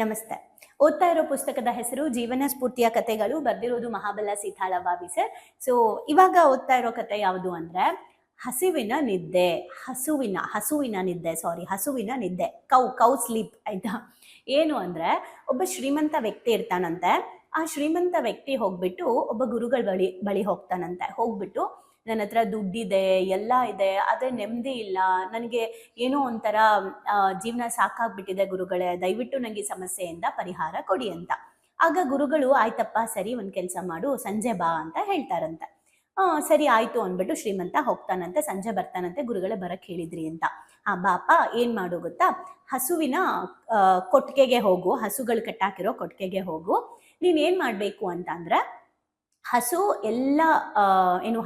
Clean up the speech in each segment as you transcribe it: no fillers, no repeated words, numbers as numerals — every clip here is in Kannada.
ನಮಸ್ತೆ. ಓದ್ತಾ ಇರೋ ಪುಸ್ತಕದ ಹೆಸರು ಜೀವನ ಸ್ಫೂರ್ತಿಯ ಕಥೆಗಳು. ಬರ್ದಿರೋದು ಮಹಾಬಲ ಸೀತಾಳ ಬಾವಿ ಸರ್. ಸೊ ಇವಾಗ ಓದ್ತಾ ಇರೋ ಕತೆ ಯಾವುದು ಅಂದ್ರೆ ಹಸಿವಿನ ನಿದ್ದೆ. ಹಸುವಿನ ನಿದ್ದೆ. ಕೌ ಸ್ಲೀಪ್ ಆಯ್ತಾ. ಏನು ಅಂದ್ರೆ ಒಬ್ಬ ಶ್ರೀಮಂತ ವ್ಯಕ್ತಿ ಇರ್ತಾನಂತೆ. ಆ ಶ್ರೀಮಂತ ವ್ಯಕ್ತಿ ಹೋಗ್ಬಿಟ್ಟು ಒಬ್ಬ ಗುರುಗಳ ಬಳಿ ಹೋಗ್ತಾನಂತೆ. ಹೋಗ್ಬಿಟ್ಟು ನನ್ನ ಹತ್ರ ದುಡ್ಡಿದೆ, ಎಲ್ಲ ಇದೆ, ಆದ್ರೆ ನೆಮ್ಮದಿ ಇಲ್ಲ, ನನಗೆ ಏನೋ ಒಂಥರ ಜೀವನ ಸಾಕಾಗ್ಬಿಟ್ಟಿದೆ ಗುರುಗಳೇ, ದಯವಿಟ್ಟು ನನಗೆ ಈ ಸಮಸ್ಯೆಯಿಂದ ಪರಿಹಾರ ಕೊಡಿ ಅಂತ. ಆಗ ಗುರುಗಳು ಆಯ್ತಪ್ಪ ಸರಿ, ಒಂದ್ ಕೆಲಸ ಮಾಡು, ಸಂಜೆ ಬಾ ಅಂತ ಹೇಳ್ತಾರಂತೆ. ಸರಿ ಆಯ್ತು ಅಂದ್ಬಿಟ್ಟು ಶ್ರೀಮಂತ ಹೋಗ್ತಾನಂತೆ. ಸಂಜೆ ಬರ್ತಾನಂತೆ, ಗುರುಗಳೇ ಬರಕ್ ಹೇಳಿದ್ರಿ ಅಂತ. ಬಾಪ ಏನ್ ಮಾಡು ಗೊತ್ತಾ, ಹಸುವಿನ ಕೊಟ್ಟಿಗೆಗೆ ಹೋಗು, ಹಸುಗಳು ಕಟ್ಟಾಕಿರೋ ಕೊಟ್ಟಿಗೆಗೆ ಹೋಗು. ನೀನ್ ಏನ್ ಮಾಡ್ಬೇಕು ಅಂತ ಅಂದ್ರೆ, ಹಸು ಎಲ್ಲ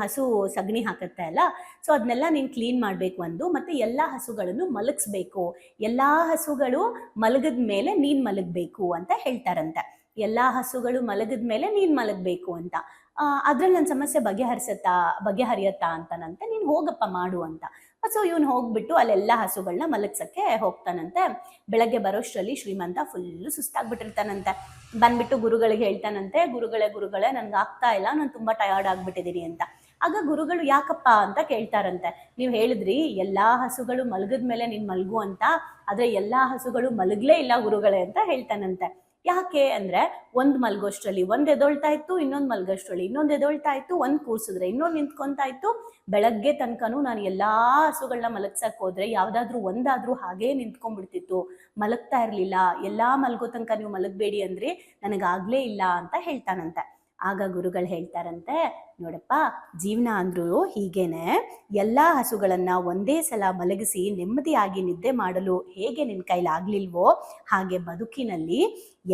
ಹಸು ಸಗಣಿ ಹಾಕತ್ತೆ ಅಲ್ಲ, ಸೊ ಅದನ್ನೆಲ್ಲ ನೀನು ಕ್ಲೀನ್ ಮಾಡಬೇಕು ಒಂದು. ಮತ್ತೆ ಎಲ್ಲ ಹಸುಗಳನ್ನು ಮಲಗಿಸ್ಬೇಕು, ಎಲ್ಲ ಹಸುಗಳು ಮಲಗಿದ ಮೇಲೆ ನೀನು ಮಲಗಬೇಕು ಅಂತ ಹೇಳ್ತಾರಂತೆ. ಎಲ್ಲ ಹಸುಗಳು ಮಲಗಿದ ಮೇಲೆ ನೀನು ಮಲಗಬೇಕು ಅಂತ. ಅದ್ರಲ್ಲಿ ನನ್ನ ಸಮಸ್ಯೆ ಬಗೆಹರಿಯತ್ತಾ ಅಂತಾನಂತೆ. ನೀನು ಹೋಗಪ್ಪ ಮಾಡು ಅಂತ. ಸೊ ಇವನು ಹೋಗ್ಬಿಟ್ಟು ಅಲ್ಲೆಲ್ಲ ಹಸುಗಳನ್ನ ಮಲಗ್ಸಕ್ಕೆ ಹೋಗ್ತಾನಂತೆ. ಬೆಳಗ್ಗೆ ಬರೋಷ್ಟರಲ್ಲಿ ಶ್ರೀಮಂತ ಫುಲ್ಲು ಸುಸ್ತಾಗ್ಬಿಟ್ಟಿರ್ತಾನಂತೆ. ಬಂದ್ಬಿಟ್ಟು ಗುರುಗಳಿಗೆ ಹೇಳ್ತಾನಂತೆ, ಗುರುಗಳೇ ನನ್ಗೆ ಆಗ್ತಾ ಇಲ್ಲ, ನಾನು ತುಂಬಾ ಟಯರ್ಡ್ ಆಗ್ಬಿಟ್ಟಿದ್ದೀನಿ ಅಂತ. ಆಗ ಗುರುಗಳು ಯಾಕಪ್ಪ ಅಂತ ಕೇಳ್ತಾರಂತೆ. ನೀವು ಹೇಳಿದ್ರಿ ಎಲ್ಲಾ ಹಸುಗಳು ಮಲಗಿದ ಮೇಲೆ ನೀನ್ ಮಲ್ಗು ಅಂತ, ಆದ್ರೆ ಎಲ್ಲಾ ಹಸುಗಳು ಮಲಗ್ಲೇ ಇಲ್ಲ ಗುರುಗಳೇ ಅಂತ ಹೇಳ್ತಾನಂತೆ. ಯಾಕೆ ಅಂದ್ರೆ, ಒಂದ್ ಮಲ್ಗೋಷ್ಟ್ರಲ್ಲಿ ಒಂದ್ ಎದೊಳ್ತಾ ಇತ್ತು, ಇನ್ನೊಂದ್ ಮಲ್ಗೋಷ್ಟ್ರಲ್ಲಿ ಇನ್ನೊಂದ್ ಎದೊಳ್ತಾ ಇತ್ತು, ಒಂದ್ ಕೂರ್ಸಿದ್ರೆ ಇನ್ನೊಂದ್ ನಿಂತ್ಕೊಂತಾ ಇತ್ತು. ಬೆಳಗ್ಗೆ ತನಕನೂ ನಾನು ಎಲ್ಲಾ ಹಸುಗಳನ್ನ ಮಲಗ್ಸಕ್ ಹೋದ್ರೆ ಯಾವ್ದಾದ್ರು ಒಂದಾದ್ರೂ ಹಾಗೇ ನಿಂತ್ಕೊಂಡ್ಬಿಡ್ತಿತ್ತು, ಮಲಗ್ತಾ ಇರ್ಲಿಲ್ಲ. ಎಲ್ಲಾ ಮಲ್ಗೋ ತನಕ ನೀವು ಮಲಗಬೇಡಿ ಅಂದ್ರೆ ನನಗಾಗ್ಲೇ ಇಲ್ಲ ಅಂತ ಹೇಳ್ತಾನಂತೆ. ಆಗ ಗುರುಗಳು ಹೇಳ್ತಾರಂತೆ, ನೋಡಪ್ಪ, ಜೀವನ ಅಂದ್ರೂ ಹೀಗೇನೆ. ಎಲ್ಲಾ ಹಸುಗಳನ್ನ ಒಂದೇ ಸಲ ಮಲಗಿಸಿ ನೆಮ್ಮದಿಯಾಗಿ ನಿದ್ದೆ ಮಾಡಲು ಹೇಗೆ ನಿನ್ ಕೈಲಾಗ್ಲಿಲ್ವೋ, ಹಾಗೆ ಬದುಕಿನಲ್ಲಿ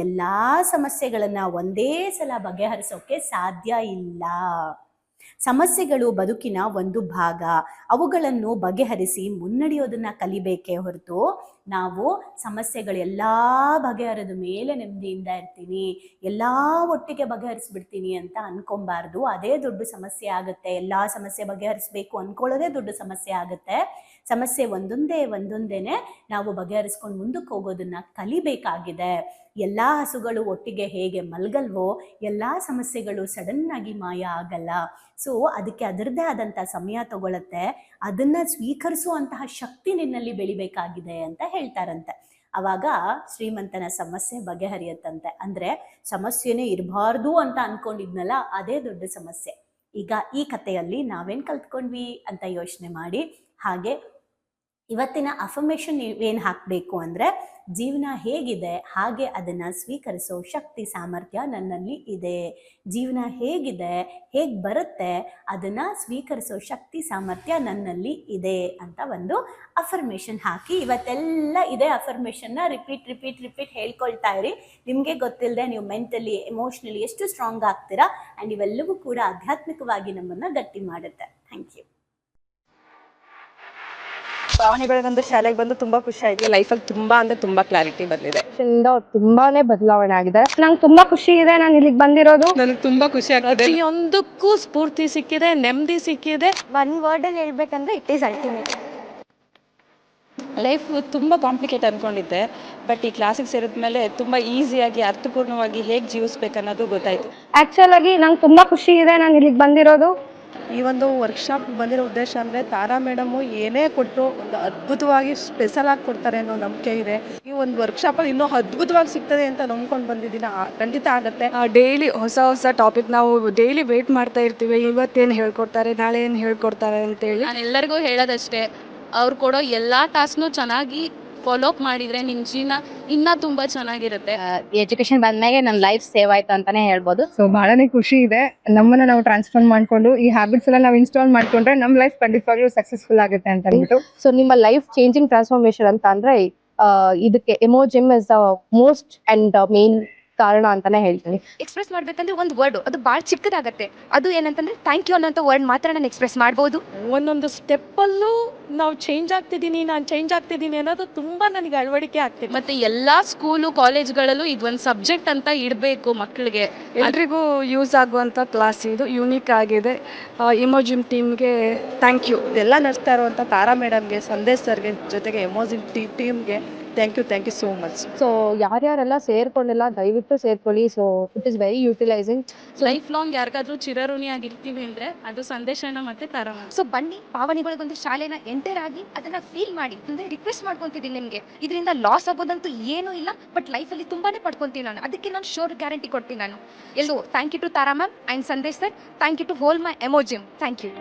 ಎಲ್ಲಾ ಸಮಸ್ಯೆಗಳನ್ನ ಒಂದೇ ಸಲ ಬಗೆಹರಿಸೋಕೆ ಸಾಧ್ಯ ಇಲ್ಲ. ಸಮಸ್ಯೆಗಳು ಬದುಕಿನ ಒಂದು ಭಾಗ. ಅವುಗಳನ್ನು ಬಗೆಹರಿಸಿ ಮುನ್ನಡೆಯೋದನ್ನ ಕಲಿಬೇಕೇ ಹೊರತು ನಾವು ಸಮಸ್ಯೆಗಳೆಲ್ಲಾ ಬಗೆಹರಿದ ಮೇಲೆ ನೆಮ್ಮದಿಯಿಂದ ಇರ್ತೀನಿ, ಎಲ್ಲಾ ಒಟ್ಟಿಗೆ ಬಗೆಹರಿಸ್ಬಿಡ್ತೀನಿ ಅಂತ ಅನ್ಕೊಬಾರ್ದು. ಅದೇ ದೊಡ್ಡ ಸಮಸ್ಯೆ ಆಗುತ್ತೆ. ಎಲ್ಲಾ ಸಮಸ್ಯೆ ಬಗೆಹರಿಸ್ಬೇಕು ಅನ್ಕೊಳ್ಳೋದೇ ದೊಡ್ಡ ಸಮಸ್ಯೆ ಆಗುತ್ತೆ. ಸಮಸ್ಯೆ ಒಂದೊಂದೇನೆ ನಾವು ಬಗೆಹರಿಸ್ಕೊಂಡು ಮುಂದಕ್ಕೆ ಹೋಗೋದನ್ನ ಕಲಿಬೇಕಾಗಿದೆ. ಎಲ್ಲಾ ಹಸುಗಳು ಒಟ್ಟಿಗೆ ಹೇಗೆ ಮಲ್ಗಲ್ವೋ, ಎಲ್ಲಾ ಸಮಸ್ಯೆಗಳು ಸಡನ್ ಆಗಿ ಮಾಯ ಆಗಲ್ಲ. ಸೊ ಅದಕ್ಕೆ ಅದರದ್ದೇ ಆದಂತ ಸಮಯ ತಗೊಳತ್ತೆ. ಅದನ್ನ ಸ್ವೀಕರಿಸುವಂತಹ ಶಕ್ತಿ ನಿನ್ನಲ್ಲಿ ಬೆಳಿಬೇಕಾಗಿದೆ ಅಂತ ಹೇಳ್ತಾರಂತೆ. ಅವಾಗ ಶ್ರೀಮಂತನ ಸಮಸ್ಯೆ ಬಗೆಹರಿಯತ್ತಂತೆ. ಅಂದ್ರೆ ಸಮಸ್ಯೆನೇ ಇರಬಾರ್ದು ಅಂತ ಅನ್ಕೊಂಡಿದ್ನಲ್ಲ, ಅದೇ ದೊಡ್ಡ ಸಮಸ್ಯೆ. ಈಗ ಈ ಕಥೆಯಲ್ಲಿ ನಾವೇನ್ ಕಲ್ತ್ಕೊಂಡ್ವಿ ಅಂತ ಯೋಚನೆ ಮಾಡಿ, ಹಾಗೆ ಇವತ್ತಿನ ಅಫರ್ಮೇಷನ್ ಏನ್ ಹಾಕ್ಬೇಕು ಅಂದ್ರೆ, ಜೀವನ ಹೇಗಿದೆ ಹಾಗೆ ಅದನ್ನ ಸ್ವೀಕರಿಸೋ ಶಕ್ತಿ ಸಾಮರ್ಥ್ಯ ನನ್ನಲ್ಲಿ ಇದೆ. ಜೀವನ ಹೇಗಿದೆ, ಹೇಗ್ ಬರುತ್ತೆ, ಅದನ್ನ ಸ್ವೀಕರಿಸೋ ಶಕ್ತಿ ಸಾಮರ್ಥ್ಯ ನನ್ನಲ್ಲಿ ಇದೆ ಅಂತ ಒಂದು ಅಫರ್ಮೇಷನ್ ಹಾಕಿ, ಇವತ್ತೆಲ್ಲ ಇದೇ ಅಫರ್ಮೇಷನ್ನ ರಿಪೀಟ್ ಹೇಳ್ಕೊಳ್ತಾ ಇರಿ. ನಿಮ್ಗೆ ಗೊತ್ತಿಲ್ಲದೆ ನೀವು ಮೆಂಟಲಿ ಎಮೋಷನಲಿ ಎಷ್ಟು ಸ್ಟ್ರಾಂಗ್ ಆಗ್ತೀರಾ. ಅಂಡ್ ಇವೆಲ್ಲವೂ ಕೂಡ ಆಧ್ಯಾತ್ಮಿಕವಾಗಿ ನಮ್ಮನ್ನ ಗಟ್ಟಿ ಮಾಡುತ್ತೆ. Thank you. ಭಾವನೆಗಳಿಗೊಂದು ಶಾಲೆಗೆ ಬಂದು ತುಂಬಾ ಖುಷಿ ಆಯ್ತು. ಲೈಫಲ್ಲಿ ತುಂಬಾ ಅಂದ್ರೆ ತುಂಬಾ ಕ್ಲಾರಿಟಿ ಬಂದಿದೆ. ತುಂಬಾನೇ ಬದಲಾವಣೆ ಆಗಿದೆ. ನಂಗೆ ತುಂಬಾ ಖುಷಿ ಇದೆ ನಾನು ಇಲ್ಲಿಗೆ ಬಂದಿರೋದು. ನನಗೆ ತುಂಬಾ ಖುಷಿ ಆಗ್ತದೆ. ಪ್ರತಿಯೊಂದಕ್ಕೂ ಸ್ಫೂರ್ತಿ ಸಿಕ್ಕಿದೆ, ನೆಮ್ಮದಿ ಸಿಕ್ಕಿದೆ. ಒನ್ ವರ್ಡ್ ಅಲ್ಲಿ ಹೇಳ್ಬೇಕಂದ್ರೆ ಇಟ್ ಈಸ್ ಅಲ್ಟಿಮೇಟ್. ಲೈಫ್ ತುಂಬಾ ಕಾಂಪ್ಲಿಕೇಟ್ ಅನ್ಕೊಂಡಿದ್ದೆ, ಬಟ್ ಈ ಕ್ಲಾಸಿಗೆ ಸೇರಿದ್ಮೇಲೆ ತುಂಬಾ ಈಸಿಯಾಗಿ ಅರ್ಥಪೂರ್ಣವಾಗಿ ಹೇಗೆ ಜೀವಿಸ್ಬೇಕು ಅನ್ನೋದು ಗೊತ್ತಾಯ್ತು. ಆಕ್ಚುಲ್ ಆಗಿ ನಂಗೆ ತುಂಬಾ ಖುಷಿ ಇದೆ ನಾನು ಇಲ್ಲಿಗೆ ಬಂದಿರೋದು. ಈ ಒಂದು ವರ್ಕ್ಶಾಪ್ ಬಂದಿರೋ ಉದ್ದೇಶ ಅಂದರೆ ತಾರಾ ಮೇಡಮು ಏನೇ ಕೊಟ್ಟರು ಒಂದು ಅದ್ಭುತವಾಗಿ ಸ್ಪೆಷಲ್ ಆಗಿ ಕೊಡ್ತಾರೆ ಅನ್ನೋ ನಂಬಿಕೆ ಇದೆ. ಈ ಒಂದು ವರ್ಕ್ಶಾಪಲ್ಲಿ ಇನ್ನೂ ಅದ್ಭುತವಾಗಿ ಸಿಗ್ತದೆ ಅಂತ ನಂಬ್ಕೊಂಡು ಬಂದಿದ್ದೀನಿ. ಖಂಡಿತ ಆಗುತ್ತೆ. ಡೈಲಿ ಹೊಸ ಟಾಪಿಕ್ ನಾವು ಡೈಲಿ ವೇಟ್ ಮಾಡ್ತಾ ಇರ್ತೀವಿ, ಇವತ್ತೇನು ಹೇಳ್ಕೊಡ್ತಾರೆ, ನಾಳೆ ಏನು ಹೇಳ್ಕೊಡ್ತಾರೆ ಅಂತೇಳಿ. ನಾನು ಎಲ್ಲರಿಗೂ ಹೇಳೋದಷ್ಟೇ, ಅವ್ರು ಕೊಡೋ ಎಲ್ಲ ಟಾಸ್ಕ್ನು ಚೆನ್ನಾಗಿ ಫಾಲೋ ಅಪ್ ಮಾಡಿದರೆ ನಿಮ್ಮ ಜೀವನ ಇನ್ನೂ ತುಂಬ ಚೆನ್ನಾಗಿರುತ್ತೆ. ಎಜುಕೇಶನ್ ಬಂದ್ಮೇಲೆ ನನ್ನ ಲೈಫ್ ಸೇವ್ ಆಯ್ತು ಅಂತಾನೆ ಹೇಳ್ಬೋದು. ಸೊ ಬಹಳನೇ ಖುಷಿ ಇದೆ. ನಮ್ಮನ್ನ ನಾವು ಟ್ರಾನ್ಸ್ಫಾರ್ಮ್ ಮಾಡ್ಕೊಂಡು ಈ ಹ್ಯಾಬಿಟ್ಸ್ ಎಲ್ಲ ನಾವು ಇನ್ಸ್ಟಾಲ್ ಮಾಡ್ಕೊಂಡ್ರೆ ನಮ್ಮ ಲೈಫ್ ಖಂಡಿತವಾಗ್ಲೂ ಸಕ್ಸಸ್ಫುಲ್ ಆಗುತ್ತೆ ಅಂತ ಹೇಳ್ಬಿಟ್ಟು. ಸೊ ನಿಮ್ಮ ಲೈಫ್ ಚೇಂಜಿಂಗ್ ಟ್ರಾನ್ಸ್ಫಾರ್ಮೇಶನ್ ಅಂತ ಅಂದ್ರೆ ಇದಕ್ಕೆ ಎಮೋಜಿಮ್ is the most and main ಕಾರಣ ಅಂತಾನೆ ಹೇಳ್ತೀನಿ. ಎಕ್ಸ್ಪ್ರೆಸ್ ಮಾಡ್ಬೇಕಂದ್ರೆ ಒಂದು ವರ್ಡ್ ಅದು ಭಾಳ ಚಿಕ್ಕದಾಗತ್ತೆ. ಅದು ಏನಂತಂದ್ರೆ ಥ್ಯಾಂಕ್ ಯು ಅನ್ನೋಂಥ ವರ್ಡ್ ಮಾತ್ರ ನಾನು ಎಕ್ಸ್ಪ್ರೆಸ್ ಮಾಡ್ಬೋದು. ಒಂದೊಂದು ಸ್ಟೆಪ್ಪಲ್ಲೂ ನಾವು ಚೇಂಜ್ ಆಗ್ತಿದ್ದೀನಿ ಅನ್ನೋದು ತುಂಬಾ ನನಗೆ ಅಳವಡಿಕೆ ಆಗ್ತಿದೆ. ಮತ್ತು ಎಲ್ಲ ಸ್ಕೂಲು ಕಾಲೇಜ್ಗಳಲ್ಲೂ ಇದೊಂದು ಸಬ್ಜೆಕ್ಟ್ ಅಂತ ಇಡಬೇಕು ಮಕ್ಕಳಿಗೆ. ಎಲ್ರಿಗೂ ಯೂಸ್ ಆಗುವಂಥ ಕ್ಲಾಸ್ ಇದು, ಯೂನಿಕ್ ಆಗಿದೆ. ಇಮೋಜಿಮ್ ಟೀಮ್ಗೆ ಥ್ಯಾಂಕ್ ಯು. ಎಲ್ಲ ನಡೆಸ್ತಾ ಇರುವಂಥ ತಾರಾ ಮೇಡಮ್ಗೆ, ಸಂದೇಶ್ ಸರ್ಗೆ, ಜೊತೆಗೆ ಎಮೋಜಿನ್ ಟೀಮ್ಗೆ thank you so much. So ಯಾರ್ಯಾರೆಲ್ಲ ಸೇರ್ಕೊಂಡಿಲ್ಲ ದಯವಿಟ್ಟು ಸೇರ್ಕೊಳ್ಳಿ. So it is very utilizing. Life long ಯಾರಿಗಾದ್ರೂ ಚಿರಋಣಿಯಾಗಿರ್ತೀವಿ ಅಂದರೆ ಅದು ಸಂದೇಶನ ಮತ್ತು ತಾರಾ ಮ್ಯಾಮ್. ಸೊ ಬನ್ನಿ ಪಾವನಿಗಳಿಗೊಂದು ಶಾಲೆನ ಎಂಟರ್ ಆಗಿ ಅದನ್ನ ಫೀಲ್ ಮಾಡಿ ಅಂದರೆ ರಿಕ್ವೆಸ್ಟ್ ಮಾಡ್ಕೊತಿದ್ದೀನಿ ನಿಮಗೆ. ಇದರಿಂದ ಲಾಸ್ ಆಗೋದಂತೂ ಏನೂ ಇಲ್ಲ, ಬಟ್ ಲೈಫಲ್ಲಿ ತುಂಬಾನೇ ಪಡ್ಕೊತೀನಿ ನಾನು. ಅದಕ್ಕೆ ನಾನು ಶೋರ್ ಗ್ಯಾರಂಟಿ ಕೊಡ್ತೀನಿ ನಾನು. ಎಲ್ಲೋ thank you to Tara ma'am and Sandesh sir. Thank you to whole my ಎಮೋಜಿಮ್. Thank you.